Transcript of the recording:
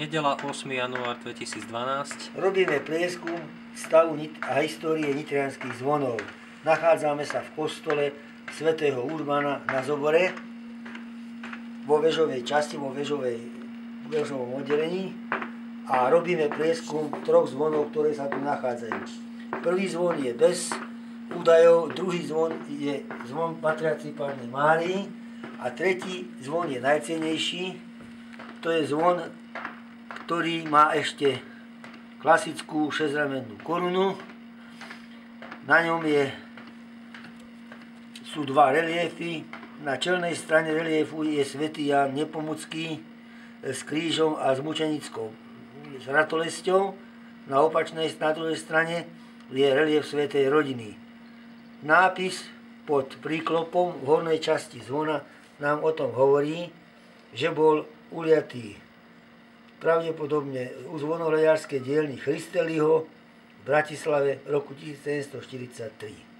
Nedeľa 8. január 2012. Robíme prieskum stavu a histórie nitrianskych zvonov. Nachádzame sa v kostole svätého Urbana na Zobore, vo väžovej časti, vo väžovom oddelení a robíme prieskum troch zvonov, ktoré sa tu nachádzajú. Prvý zvon je bez údajov, druhý zvon je zvon patriaci Panny Márii a tretí zvon je najcennejší, to je zvon, ktorý má ešte klasickú šesťramennú korunu. Na ňom sú dva reliefy. Na čelnej strane reliefu je svätý Ján Nepomucký s krížom a s mučenickou ratolesťou. Na druhej strane je relief svätej Rodiny. Nápis pod príklopom v hornej časti zvona nám o tom hovorí, že bol uliatý pravdepodobne u zvonohľadárskej dielni Christeliho v Bratislave v roku 1743.